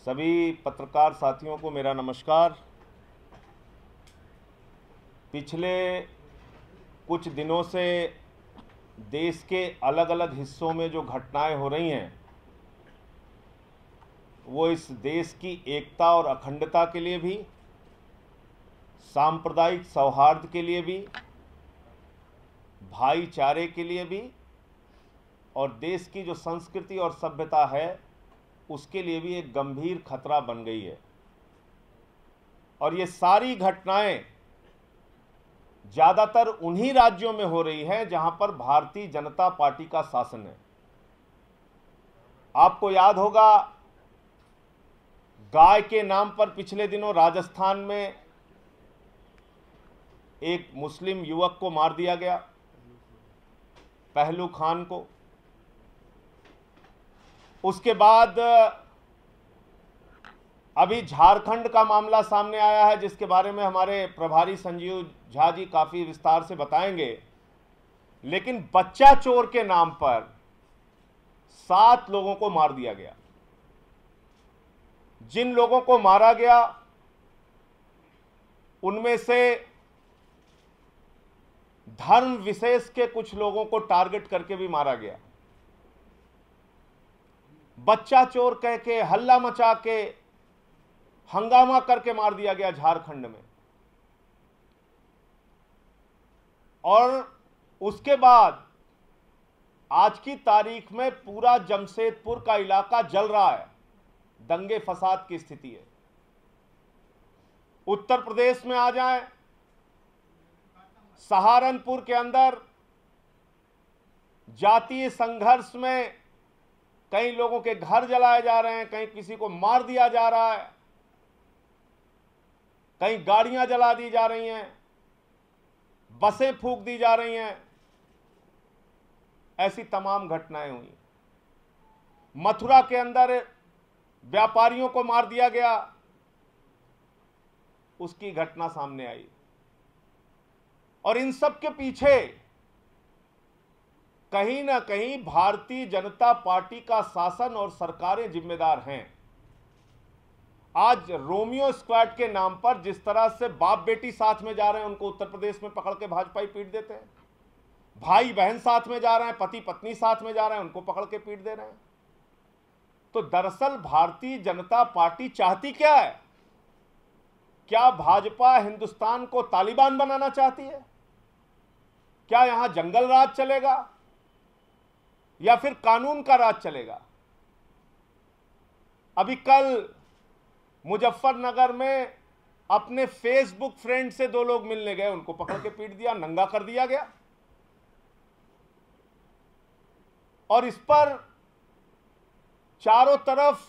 सभी पत्रकार साथियों को मेरा नमस्कार। पिछले कुछ दिनों से देश के अलग अलग हिस्सों में जो घटनाएं हो रही हैं वो इस देश की एकता और अखंडता के लिए भी, सांप्रदायिक सौहार्द के लिए भी, भाईचारे के लिए भी और देश की जो संस्कृति और सभ्यता है उसके लिए भी एक गंभीर खतरा बन गई है। और ये सारी घटनाएं ज़्यादातर उन्हीं राज्यों में हो रही हैं जहां पर भारतीय जनता पार्टी का शासन है। आपको याद होगा, गाय के नाम पर पिछले दिनों राजस्थान में एक मुस्लिम युवक को मार दिया गया, पहलू खान को। उसके बाद अभी झारखंड का मामला सामने आया है जिसके बारे में हमारे प्रभारी संजीव झा जी काफी विस्तार से बताएंगे। लेकिन बच्चा चोर के नाम पर 7 लोगों को मार दिया गया। जिन लोगों को मारा गया उनमें से धर्म विशेष के कुछ लोगों को टारगेट करके भी मारा गया। बच्चा चोर कह के, हल्ला मचा के, हंगामा करके मार दिया गया झारखंड में। और उसके बाद आज की तारीख में पूरा जमशेदपुर का इलाका जल रहा है, दंगे फसाद की स्थिति है। उत्तर प्रदेश में आ जाएं, सहारनपुर के अंदर जातीय संघर्ष में कई लोगों के घर जलाए जा रहे हैं, कहीं किसी को मार दिया जा रहा है, कहीं गाड़ियां जला दी जा रही हैं, बसें फूंक दी जा रही हैं। ऐसी तमाम घटनाएं हुई। मथुरा के अंदर व्यापारियों को मार दिया गया, उसकी घटना सामने आई। और इन सब के पीछे कहीं ना कहीं भारतीय जनता पार्टी का शासन और सरकारें जिम्मेदार हैं। आज रोमियो स्क्वाड के नाम पर जिस तरह से बाप बेटी साथ में जा रहे हैं उनको उत्तर प्रदेश में पकड़ के भाजपाई पीट देते हैं, भाई बहन साथ में जा रहे हैं, पति पत्नी साथ में जा रहे हैं, उनको पकड़ के पीट दे रहे हैं। तो दरअसल भारतीय जनता पार्टी चाहती क्या है? क्या भाजपा हिंदुस्तान को तालिबान बनाना चाहती है? क्या यहां जंगल राज चलेगा या फिर कानून का राज चलेगा? अभी कल मुजफ्फरनगर में अपने फेसबुक फ्रेंड से 2 लोग मिलने गए, उनको पकड़ के पीट दिया, नंगा कर दिया गया। और इस पर चारों तरफ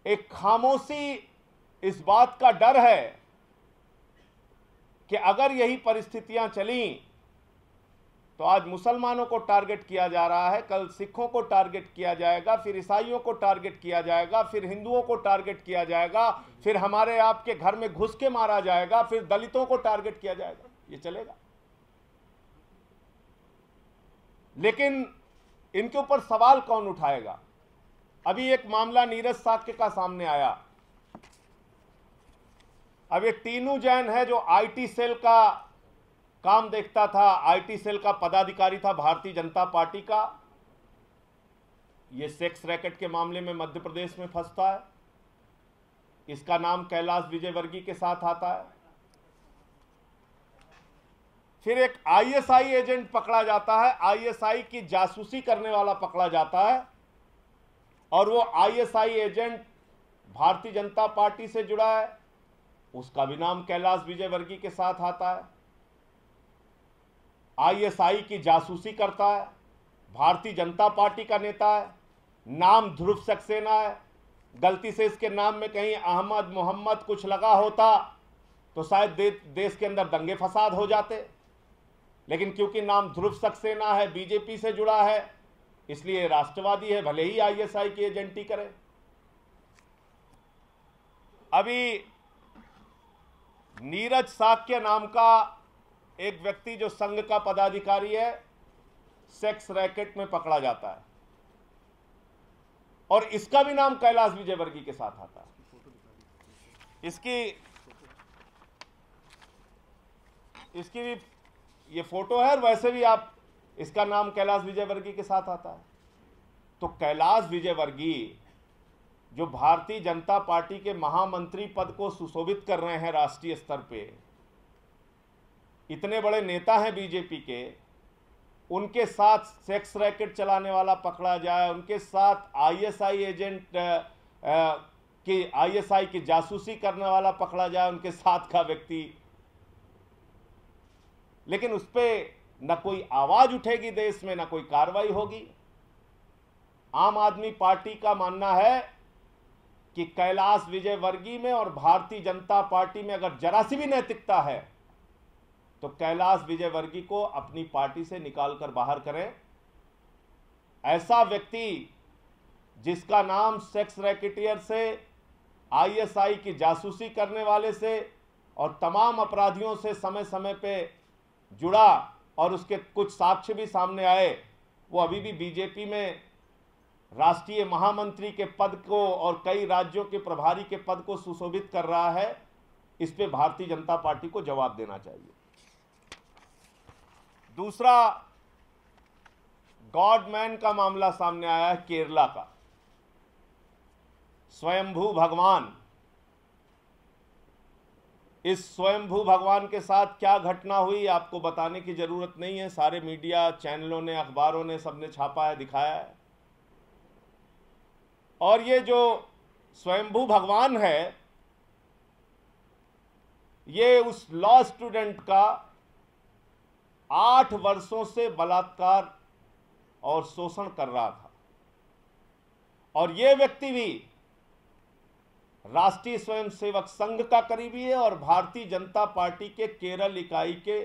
एक खामोशी, इस बात का डर है कि अगर यही परिस्थितियां चली तो आज मुसलमानों को टारगेट किया जा रहा है, कल सिखों को टारगेट किया जाएगा, फिर ईसाइयों को टारगेट किया जाएगा, फिर हिंदुओं को टारगेट किया जाएगा, फिर हमारे आपके घर में घुस के मारा जाएगा, फिर दलितों को टारगेट किया जाएगा। ये चलेगा। लेकिन इनके ऊपर सवाल कौन उठाएगा? अभी एक मामला नीरज साक्य का सामने आया। अब ये टीनू जैन है जो आईटी सेल का काम देखता था, आईटी सेल का पदाधिकारी था भारतीय जनता पार्टी का। ये सेक्स रैकेट के मामले में मध्य प्रदेश में फंसता है। इसका नाम कैलाश विजयवर्गीय के साथ आता है। फिर एक आईएसआई एजेंट पकड़ा जाता है, आईएसआई की जासूसी करने वाला पकड़ा जाता है। और वो ISI agent Bharatiya Janata party से जुड़ा है, उसका भी नाम कैलाश विजयवर्गीय के साथ आता है। आईएसआई की जासूसी करता है, भारतीय जनता पार्टी का नेता है, नाम ध्रुव सक्सेना है। गलती से इसके नाम में कहीं अहमद मोहम्मद कुछ लगा होता तो शायद देश के अंदर दंगे फसाद हो जाते। लेकिन क्योंकि नाम ध्रुव सक्सेना है, बीजेपी से जुड़ा है, इसलिए राष्ट्रवादी है, भले ही आईएसआई की एजेंटी करे। अभी नीरज साक्य नाम का एक व्यक्ति जो संघ का पदाधिकारी है, सेक्स रैकेट में पकड़ा जाता है। और इसका भी नाम कैलाश विजयवर्गीय के साथ आता है। इसकी भी ये फोटो है और वैसे भी आप इसका नाम कैलाश विजयवर्गीय के साथ आता है। तो कैलाश विजयवर्गीय जो भारतीय जनता पार्टी के महामंत्री पद को सुशोभित कर रहे हैं राष्ट्रीय स्तर पे, इतने बड़े नेता हैं बीजेपी के, उनके साथ सेक्स रैकेट चलाने वाला पकड़ा जाए, उनके साथ आईएसआई एजेंट आईएसआई की जासूसी करने वाला पकड़ा जाए, उनके साथ का व्यक्ति, लेकिन उस पर न कोई आवाज उठेगी देश में, न कोई कार्रवाई होगी। आम आदमी पार्टी का मानना है कि कैलाश विजयवर्गीय में और भारतीय जनता पार्टी में अगर जरा सी भी नैतिकता है तो कैलाश विजयवर्गीय को अपनी पार्टी से निकालकर बाहर करें। ऐसा व्यक्ति जिसका नाम सेक्स रैकेटियर से, आईएसआई की जासूसी करने वाले से और तमाम अपराधियों से समय समय पे जुड़ा और उसके कुछ साक्ष्य भी सामने आए, वो अभी भी बीजेपी में राष्ट्रीय महामंत्री के पद को और कई राज्यों के प्रभारी के पद को सुशोभित कर रहा है। इस पे भारतीय जनता पार्टी को जवाब देना चाहिए। दूसरा, गॉडमैन का मामला सामने आया है, केरला का। स्वयंभू भगवान, इस स्वयंभू भगवान के साथ क्या घटना हुई आपको बताने की जरूरत नहीं है, सारे मीडिया चैनलों ने, अखबारों ने, सबने छापा है, दिखाया है। और ये जो स्वयंभू भगवान है, ये उस लॉ स्टूडेंट का 8 वर्षों से बलात्कार और शोषण कर रहा था। और ये व्यक्ति भी राष्ट्रीय स्वयंसेवक संघ का करीबी है और भारतीय जनता पार्टी के केरल इकाई के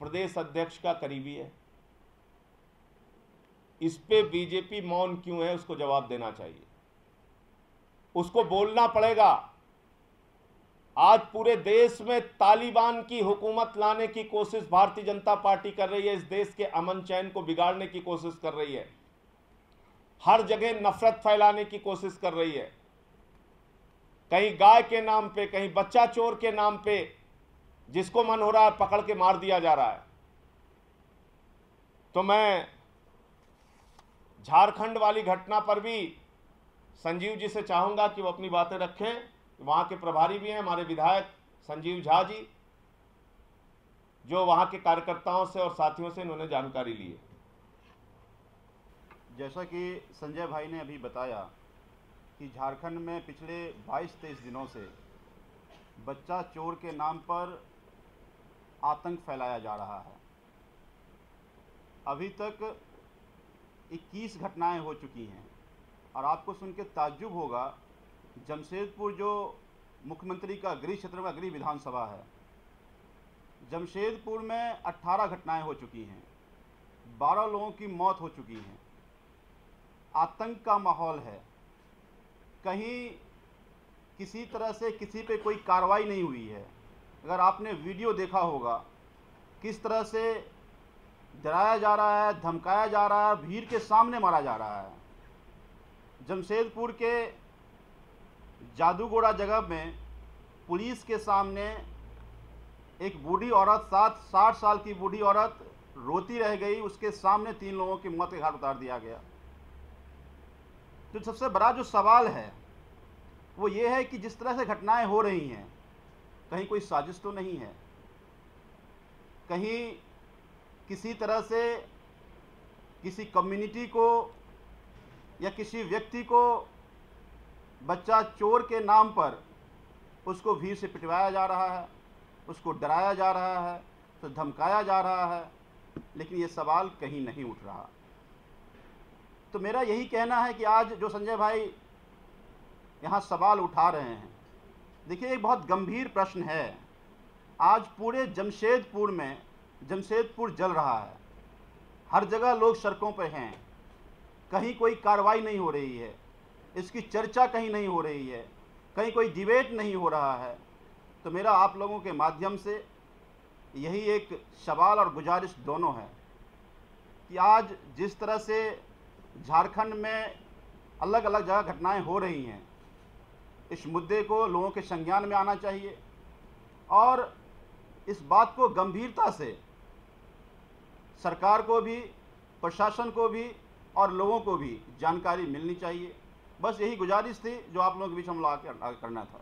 प्रदेश अध्यक्ष का करीबी है। इस पे बीजेपी मौन क्यों है, उसको जवाब देना चाहिए, उसको बोलना पड़ेगा। आज पूरे देश में तालिबान की हुकूमत लाने की कोशिश भारतीय जनता पार्टी कर रही है, इस देश के अमन चैन को बिगाड़ने की कोशिश कर रही है, हर जगह नफरत फैलाने की कोशिश कर रही है, कहीं गाय के नाम पे, कहीं बच्चा चोर के नाम पे, जिसको मन हो रहा है पकड़ के मार दिया जा रहा है। तो मैं झारखंड वाली घटना पर भी संजीव जी से चाहूंगा कि वो अपनी बातें रखें। वहां के प्रभारी भी हैं हमारे विधायक संजीव झा जी, जो वहां के कार्यकर्ताओं से और साथियों से इन्होंने जानकारी ली है। जैसा कि संजय भाई ने अभी बताया कि झारखंड में पिछले 22-23 दिनों से बच्चा चोर के नाम पर आतंक फैलाया जा रहा है। अभी तक 21 घटनाएं हो चुकी हैं और आपको सुन के ताज्जुब होगा, जमशेदपुर जो मुख्यमंत्री का गृह क्षेत्र में गृह विधानसभा है, जमशेदपुर में 18 घटनाएं हो चुकी हैं, 12 लोगों की मौत हो चुकी है। आतंक का माहौल है, कहीं किसी तरह से किसी पे कोई कार्रवाई नहीं हुई है। अगर आपने वीडियो देखा होगा किस तरह से डराया जा रहा है, धमकाया जा रहा है, भीड़ के सामने मारा जा रहा है। जमशेदपुर के जादूगोड़ा जगह में पुलिस के सामने एक बूढ़ी औरत, 60 साल की बूढ़ी औरत रोती रह गई, उसके सामने 3 लोगों की मौत के घाट उतार दिया गया। तो सबसे बड़ा जो सवाल है वो ये है कि जिस तरह से घटनाएं हो रही हैं, कहीं कोई साजिश तो नहीं है, कहीं किसी तरह से किसी कम्युनिटी को या किसी व्यक्ति को बच्चा चोर के नाम पर उसको भीड़ से पिटवाया जा रहा है, उसको डराया जा रहा है, तो धमकाया जा रहा है, लेकिन ये सवाल कहीं नहीं उठ रहा। तो मेरा यही कहना है कि आज जो संजय भाई यहाँ सवाल उठा रहे हैं, देखिए एक बहुत गंभीर प्रश्न है। आज पूरे जमशेदपुर में, जमशेदपुर जल रहा है, हर जगह लोग सड़कों पर हैं, कहीं कोई कार्रवाई नहीं हो रही है, इसकी चर्चा कहीं नहीं हो रही है, कहीं कोई डिबेट नहीं हो रहा है। तो मेरा आप लोगों के माध्यम से यही एक सवाल और गुजारिश दोनों है कि आज जिस तरह से झारखंड में अलग अलग जगह घटनाएं हो रही हैं। इस मुद्दे को लोगों के संज्ञान में आना चाहिए और इस बात को गंभीरता से सरकार को भी, प्रशासन को भी और लोगों को भी जानकारी मिलनी चाहिए। बस यही गुजारिश थी जो आप लोगों के बीच हम लोग करना था।